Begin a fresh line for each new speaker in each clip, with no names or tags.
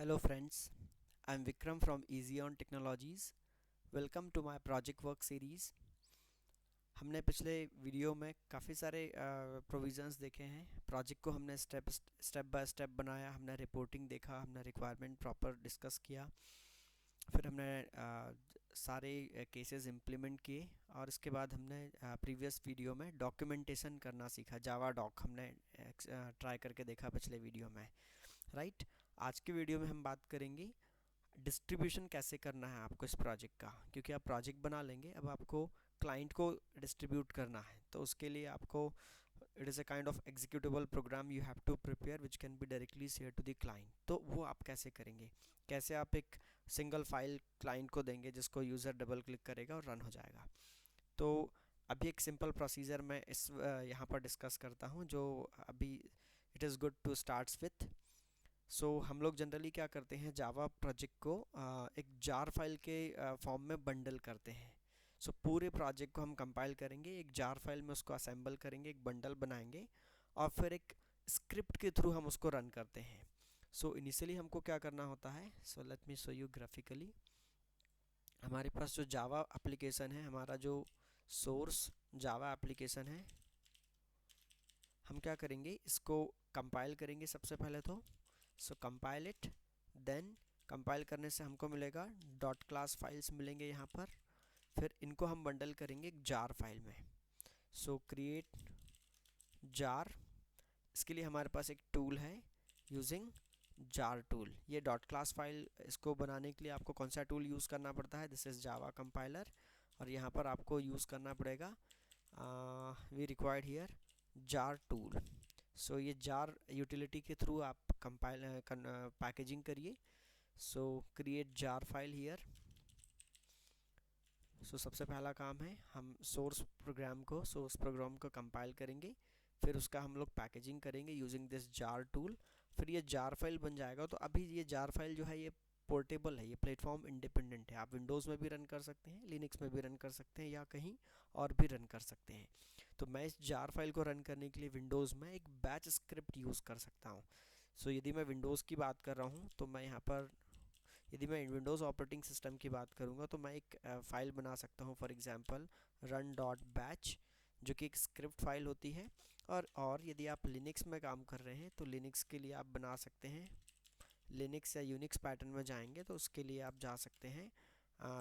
Hello friends, I'm Vikram from Easy on Technologies. Welcome to my project work series. हमने पिछले video में काफ़ी सारे प्रोविज़न्स देखे हैं। प्रोजेक्ट को हमने स्टेप बाय स्टेप बनाया, हमने रिपोर्टिंग देखा, हमने रिक्वायरमेंट प्रॉपर डिस्कस किया, फिर हमने सारे केसेस इम्प्लीमेंट किए और इसके बाद हमने प्रीवियस वीडियो में डॉक्यूमेंटेशन करना सीखा। जावा डॉक हमने ट्राई करके देखा पिछले वीडियो में, राइट। आज के वीडियो में हम बात करेंगे डिस्ट्रीब्यूशन कैसे करना है आपको इस प्रोजेक्ट का, क्योंकि आप प्रोजेक्ट बना लेंगे, अब आपको क्लाइंट को डिस्ट्रीब्यूट करना है, तो उसके लिए आपको it is a kind of executable program you have to prepare which can be directly share to the client. तो वो आप कैसे करेंगे, कैसे आप एक सिंगल फाइल क्लाइंट को देंगे जिसको यूज़र डबल क्लिक करेगा और रन हो जाएगा। तो अभी एक सिंपल प्रोसीजर मैं इस यहाँ पर डिस्कस करता हूँ जो अभी it is good to starts with. So हम लोग जनरली क्या करते हैं, जावा प्रोजेक्ट को एक जार फाइल के फॉर्म में बंडल करते हैं। सो पूरे प्रोजेक्ट को हम कंपाइल करेंगे, एक जार फाइल में उसको असेंबल करेंगे, एक बंडल बनाएंगे और फिर एक स्क्रिप्ट के थ्रू हम उसको रन करते हैं। सो इनिशियली हमको क्या करना होता है, so let me show you graphically. हमारे पास जो जावा एप्लीकेशन है, हमारा जो सोर्स जावा एप्लीकेशन है, हम क्या करेंगे, इसको कंपाइल करेंगे सबसे पहले। तो सो कंपाइल इट, देन कंपाइल करने से हमको मिलेगा डॉट क्लास फाइल्स मिलेंगे यहाँ पर। फिर इनको हम बंडल करेंगे एक जार फाइल में। सो क्रिएट जार, इसके लिए हमारे पास एक टूल है यूजिंग जार टूल। ये डॉट क्लास फाइल इसको बनाने के लिए आपको कौन सा टूल यूज़ करना पड़ता है, दिस इज़ जावा कंपाइलर, और यहाँ पर आपको यूज़ करना पड़ेगा we required here jar tool. So ये जार यूटिलिटी के थ्रू आप कंपाइल पैकेजिंग करिए। So create jar file here. So सबसे पहला काम है हम सोर्स प्रोग्राम को कंपाइल करेंगे, फिर उसका हम लोग पैकेजिंग करेंगे यूजिंग दिस जार टूल। फिर ये जार फाइल बन जाएगा। तो अभी ये जार फाइल जो है ये पोर्टेबल है, ये प्लेटफॉर्म इंडिपेंडेंट है। आप विंडोज़ में भी रन कर सकते हैं, लिनक्स में भी रन कर सकते हैं, या कहीं और भी रन कर सकते हैं। तो मैं इस जार फाइल को रन करने के लिए विंडोज़ में एक बैच स्क्रिप्ट यूज़ कर सकता हूँ। सो यदि मैं विंडोज़ की बात कर रहा हूँ तो मैं यहाँ पर, यदि मैं विंडोज़ ऑपरेटिंग सिस्टम की बात करूँगा तो मैं एक फ़ाइल बना सकता हूँ, for example run dot batch, जो कि एक स्क्रिप्ट फाइल होती है। और यदि आप लिनक्स में काम कर रहे हैं तो लिनक्स के लिए आप बना सकते हैं, लिनक्स या यूनिक्स पैटर्न में जाएंगे तो उसके लिए आप जा सकते हैं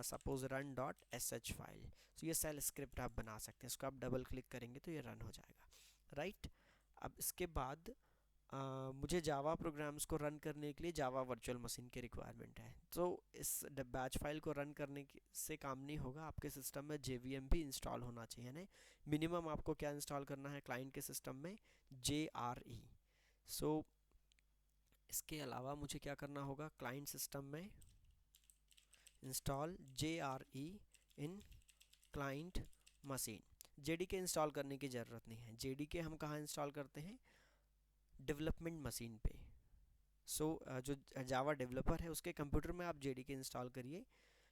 suppose run dot S H file. तो ये सेल स्क्रिप्ट आप बना सकते हैं, इसको आप डबल क्लिक करेंगे तो ये रन हो जाएगा, राइट। अब इसके बाद मुझे जावा प्रोग्राम्स को रन करने के लिए जावा वर्चुअल मशीन की रिक्वायरमेंट है। तो इस बैच फाइल को रन करने से काम नहीं होगा, आपके सिस्टम में JVM भी इंस्टॉल होना चाहिए ना। मिनिमम आपको क्या इंस्टॉल करना है क्लाइंट के सिस्टम में, JRE। सो इसके अलावा मुझे क्या करना होगा, क्लाइंट सिस्टम में इंस्टॉल JRE इन क्लाइंट मशीन। JDK इंस्टॉल करने की ज़रूरत नहीं है। JDK हम कहाँ इंस्टॉल करते हैं, डेवलपमेंट मशीन पे। सो जो जावा डेवलपर है उसके कंप्यूटर में आप JDK इंस्टॉल करिए,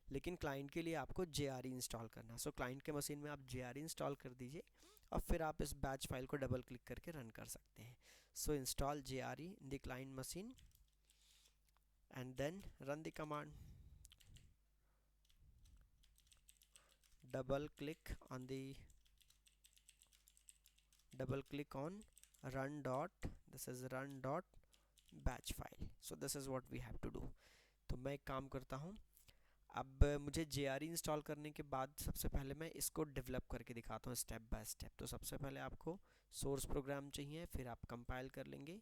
लेकिन क्लाइंट के लिए आपको JRE इंस्टॉल करना है। सो क्लाइंट के मशीन में आप JRE इंस्टॉल कर दीजिए और फिर आप इस बैच फाइल को डबल क्लिक करके रन कर सकते हैं। So install JRE in the client machine and then run the command, double click on run dot, this is run dot batch file. So this is what we have to do. तो मैं एक काम करता हूँ, अब मुझे JRE install करने के बाद सबसे पहले मैं इसको डेवलप करके दिखाता हूँ स्टेप बाय स्टेप। तो सबसे पहले आपको सोर्स प्रोग्राम चाहिए, फिर आप कंपाइल कर लेंगे,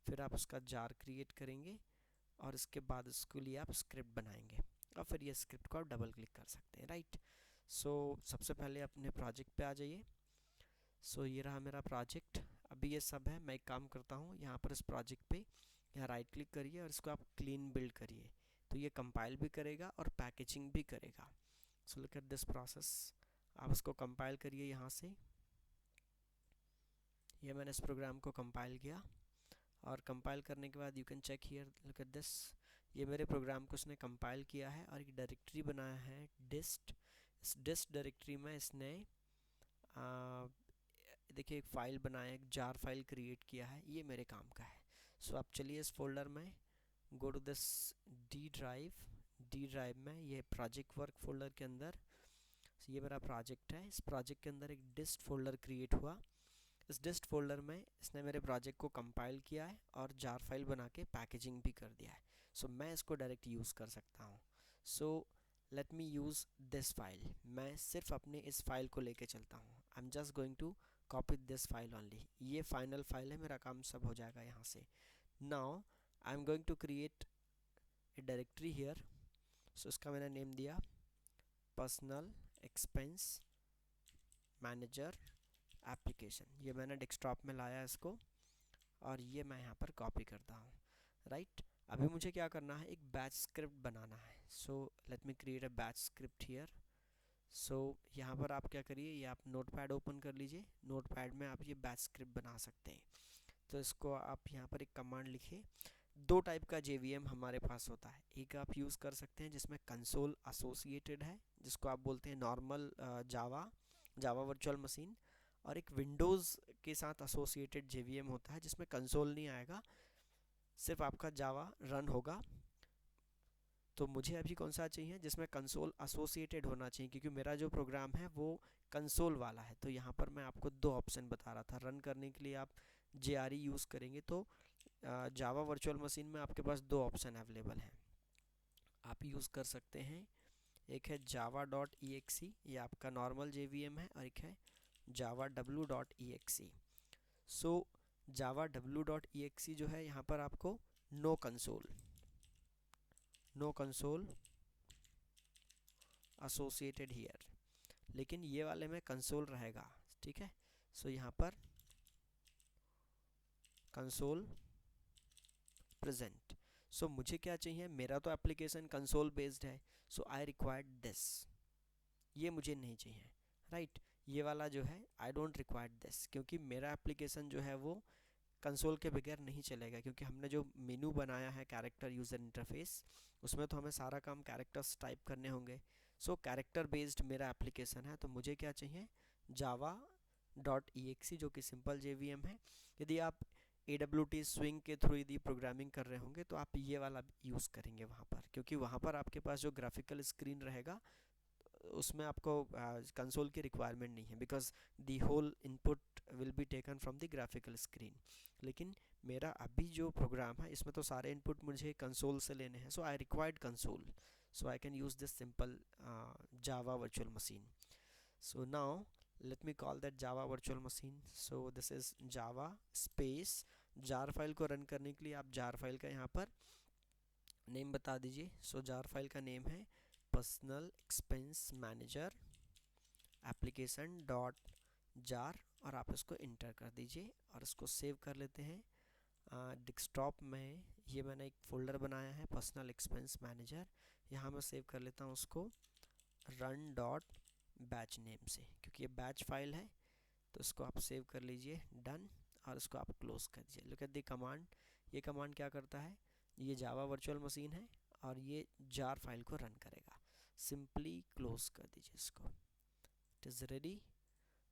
फिर आप उसका जार क्रिएट करेंगे और इसके बाद इसके लिए आप स्क्रिप्ट बनाएंगे और फिर ये स्क्रिप्ट को आप डबल क्लिक कर सकते हैं, राइट। सो सबसे पहले अपने प्रोजेक्ट पे आ जाइए। सो ये रहा मेरा प्रोजेक्ट। अभी ये सब है, मैं एक काम करता हूँ, यहाँ पर इस प्रोजेक्ट पे यहाँ राइट क्लिक करिए और इसको आप क्लीन बिल्ड करिए। तो ये कंपाइल भी करेगा और पैकेजिंग भी करेगा। So look at this process. आप इसको कंपाइल करिए यहाँ से। ये मैंने इस प्रोग्राम को कंपाइल किया और कंपाइल करने के बाद you can check here, look at this. ये मेरे प्रोग्राम को इसने कंपाइल किया है और एक डायरेक्टरी बनाया है डिस्ट। इस डिस्ट डायरेक्टरी में इसने देखिए एक फ़ाइल बनाया है, एक जार फाइल क्रिएट किया है, ये मेरे काम का है। सो आप चलिए इस फोल्डर में go to this D drive में ये प्रोजेक्ट वर्क फोल्डर के अंदर ये मेरा प्रोजेक्ट है। इस प्रोजेक्ट के अंदर एक डिस्ट फोल्डर क्रिएट हुआ। इस डिस्ट फोल्डर में इसने मेरे प्रोजेक्ट को कंपाइल किया है और जार फाइल बना के पैकेजिंग भी कर दिया है। सो मैं इसको डायरेक्ट यूज़ कर सकता हूँ। So let me use this file. मैं सिर्फ अपने इस फाइल को लेके चलता हूँ। I am just going to copy this file only. ये फाइनल फाइल है, मेरा काम सब हो जाएगा यहाँ से। Now I am going to create a directory here. So इसका मैंने नेम दिया पर्सनल एक्सपेंस मैनेजर एप्लीकेशन। ये मैंने डेस्कटॉप में लाया इसको और ये मैं यहाँ पर कॉपी करता हूँ। राइट, अभी मुझे क्या करना है, एक बैच स्क्रिप्ट बनाना है। So let me create a batch script here. So यहाँ पर आप क्या करिए, ये आप नोटपैड ओपन कर लीजिए। नोटपैड में आप ये बैच स्क्रिप्ट बना सकते हैं। तो इसको आप यहाँ पर एक कमांड लिखिए। दो टाइप का JVM हमारे पास होता है। एक आप यूज़ कर सकते हैं जिसमें कंसोल एसोसिएटेड है, जिसको आप बोलते हैं नॉर्मल जावा वर्चुअल मशीन। और एक विंडोज़ के साथ एसोसिएटेड JVM होता है जिसमें कंसोल नहीं आएगा, सिर्फ आपका जावा रन होगा। तो मुझे अभी कौन सा चाहिए, जिसमें कंसोल एसोसिएटेड होना चाहिए, क्योंकि मेरा जो प्रोग्राम है वो कंसोल वाला है। तो यहाँ पर मैं आपको दो ऑप्शन बता रहा था। रन करने के लिए आप JRE यूज़ करेंगे तो जावा वर्चुअल मशीन में आपके पास दो ऑप्शन अवेलेबल हैं, आप यूज़ कर सकते हैं। एक है java.exe, ये आपका नॉर्मल JVM है, और एक है java.w.exe। सो java.w.exe जो है, यहाँ पर आपको नो कंसोल एसोसिएटेड हियर, लेकिन ये वाले में कंसोल रहेगा। ठीक है, सो यहाँ पर कंसोल प्रेजेंट। सो मुझे क्या चाहिए, मेरा तो एप्लीकेशन कंसोल बेस्ड है, सो आई रिक्वायर्ड दिस। ये मुझे नहीं चाहिए। राइट, ये वाला जो है आई डोंट रिक्वायर्ड दिस, क्योंकि मेरा एप्लीकेशन जो है वो कंसोल के बगैर नहीं चलेगा। क्योंकि हमने जो मेनू बनाया है कैरेक्टर यूज़र इंटरफेस, उसमें तो हमें सारा काम कैरेक्टर्स टाइप करने होंगे। सो कैरेक्टर बेस्ड मेरा एप्लीकेशन है, तो मुझे क्या चाहिए, java.exe, जो कि सिंपल JVM है। यदि आप AWT स्विंग के थ्रू यदि प्रोग्रामिंग कर रहे होंगे तो आप ये वाला यूज़ करेंगे वहाँ पर, क्योंकि वहाँ पर आपके पास जो ग्राफिकल स्क्रीन रहेगा उसमें आपको कंसोल की रिक्वायरमेंट नहीं है, because the whole input will be taken from the graphical screen. लेकिन मेरा अभी जो प्रोग्राम है इसमें तो सारे इनपुट मुझे कंसोल से लेने हैं, so I required console, so I can use this simple Java virtual machine. So now let me call that Java virtual machine. So this is Java space jar file को run करने के लिए आप jar file का यहाँ पर name बता दीजिए। सो jar फाइल का नेम है personal expense manager application dot jar, और आप इसको इंटर कर दीजिए और इसको सेव कर लेते हैं। डेस्कटॉप में ये मैंने एक फ़ोल्डर बनाया है पर्सनल एक्सपेंस मैनेजर, यहाँ मैं सेव कर लेता हूँ उसको रन डॉट बैच नेम से, क्योंकि ये बैच फाइल है। तो इसको आप सेव कर लीजिए, डन, और इसको आप क्लोज़ कर दीजिए। Look at the command. ये कमांड क्या करता है, ये जावा वर्चुअल मशीन है और ये जार फाइल को रन करेगा। सिंपली क्लोज़ कर दीजिए इसको। It is ready.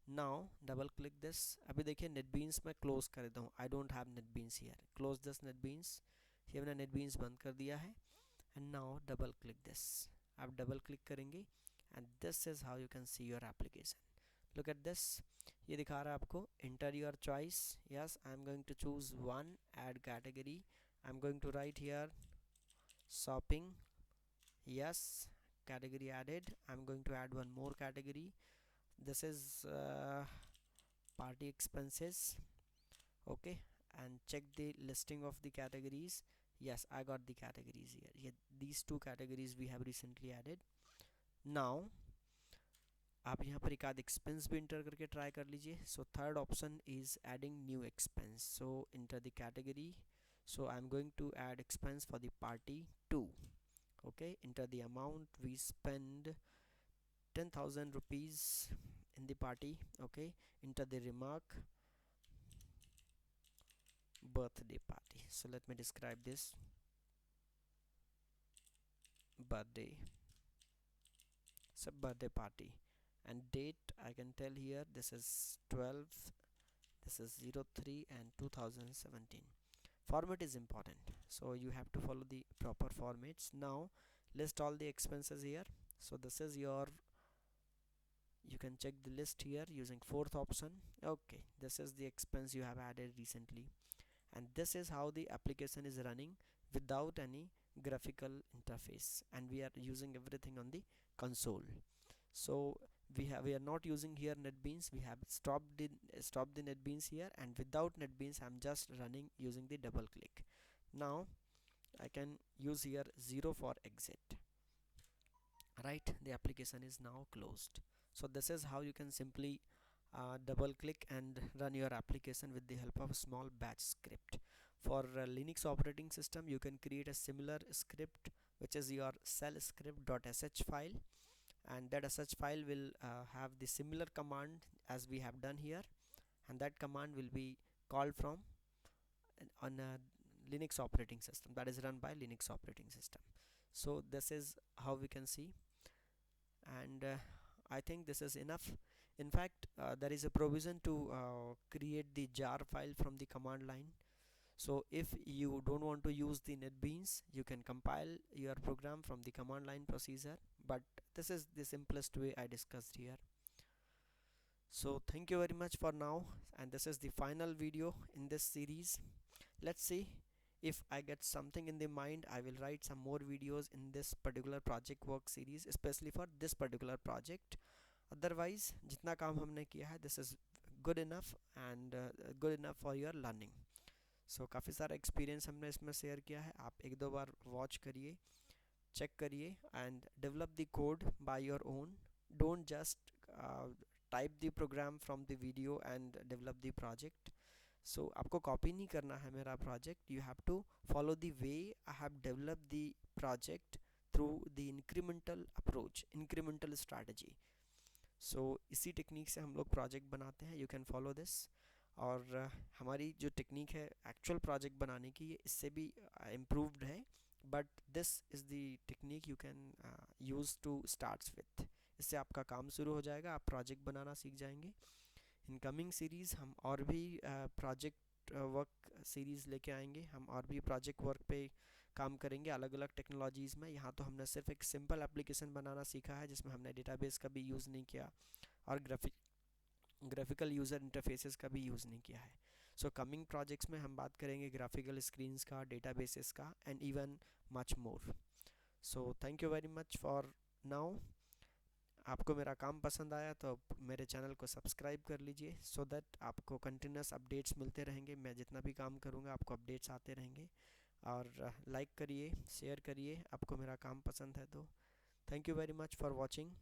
Now double click this. अभी देखिए नेटबीन्स मैं क्लोज कर देता हूँ, I don't have NetBeans here. Close this NetBeans. ये मैंने नेटबीन्स बंद कर दिया है। And now double click this. आप डबल क्लिक करेंगे and this is how you can see your application. Look at this, ये दिखा रहा है आपको inter your choice. Yes, I am going to choose one, add category. I am going to write here shopping. Yes, category added. I'm going to add one more category. This is party expenses. Okay, and check the listing of the categories. Yes, I got the categories here. Yeah, these two categories we have recently added. Now आप यहाँ पर एक आध expense भी inter करके try कर लीजिए। So third option is adding new expense. So enter the category. So I am going to add expense for the party 2. Okay, enter the amount. We spend 10,000 rupees in the party. Okay, enter the remark birthday party. So let me describe this birthday. So birthday party and date I can tell here, this is 12, this is 03 and 2017. Format is important, so you have to follow the proper formats. Now list all the expenses here. So this is your, you can check the list here using fourth option. Okay, this is the expense you have added recently, and this is how the application is running without any graphical interface, and we are using everything on the console. So we are not using here NetBeans. We have stopped the NetBeans here, and without NetBeans I'm just running using the double click. Now I can use here 0 for exit. Right, the application is now closed. So this is how you can simply double click and run your application with the help of a small batch script. For Linux operating system, you can create a similar script, which is your shellscript.sh file, and that sh file will have the similar command as we have done here, and that command will be called from on a Linux operating system that is run by Linux operating system. So this is how we can see, and I think this is enough. In fact, there is a provision to create the jar file from the command line. So if you don't want to use the NetBeans, you can compile your program from the command line procedure, but this is the simplest way I discussed here. So thank you very much for now, and this is the final video in this series. Let's see, if I get something in the mind, I will write some more videos in this particular project work series, especially for this particular project. Otherwise जितना काम हमने किया है, this is good enough and good enough for your learning. So काफ़ी सारा experience हमने इसमें share किया है. आप एक दो बार वॉच करिए, चेक करिए, and develop the code by your own. Don't just type the program from the video and develop the project. So आपको कॉपी नहीं करना है मेरा project. You have to follow the way I have developed the project through the incremental approach, incremental strategy. So इसी technique से हम लोग project बनाते हैं. You can follow this. और हमारी जो टेक्निक है एक्चुअल प्रोजेक्ट बनाने की, ये इससे भी इम्प्रूव्ड है, but this is the technique you can use to starts with. इससे आपका काम शुरू हो जाएगा, आप प्रोजेक्ट बनाना सीख जाएंगे. इन कमिंग सीरीज़ हम और भी प्रोजेक्ट वर्क सीरीज़ लेके आएंगे. हम और भी प्रोजेक्ट वर्क पे काम करेंगे अलग अलग टेक्नोलॉजीज़ में. यहाँ तो हमने सिर्फ एक सिंपल एप्लीकेशन बनाना सीखा है जिसमें हमने डेटाबेस का भी यूज़ नहीं किया और ग्राफिकल यूज़र इंटरफेसेस का भी यूज़ नहीं किया है. सो कमिंग प्रोजेक्ट्स में हम बात करेंगे ग्राफिकल स्क्रीन्स का, डेटाबेसेस का, and even much more. So thank you very much for now. आपको मेरा काम पसंद आया तो मेरे चैनल को सब्सक्राइब कर लीजिए, सो दैट आपको कंटिन्यूस अपडेट्स मिलते रहेंगे. मैं जितना भी काम करूँगा आपको अपडेट्स आते रहेंगे. और लाइक करिए, शेयर करिए आपको मेरा काम पसंद है तो. Thank you very much for watching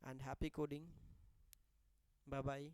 and happy coding. Bye bye.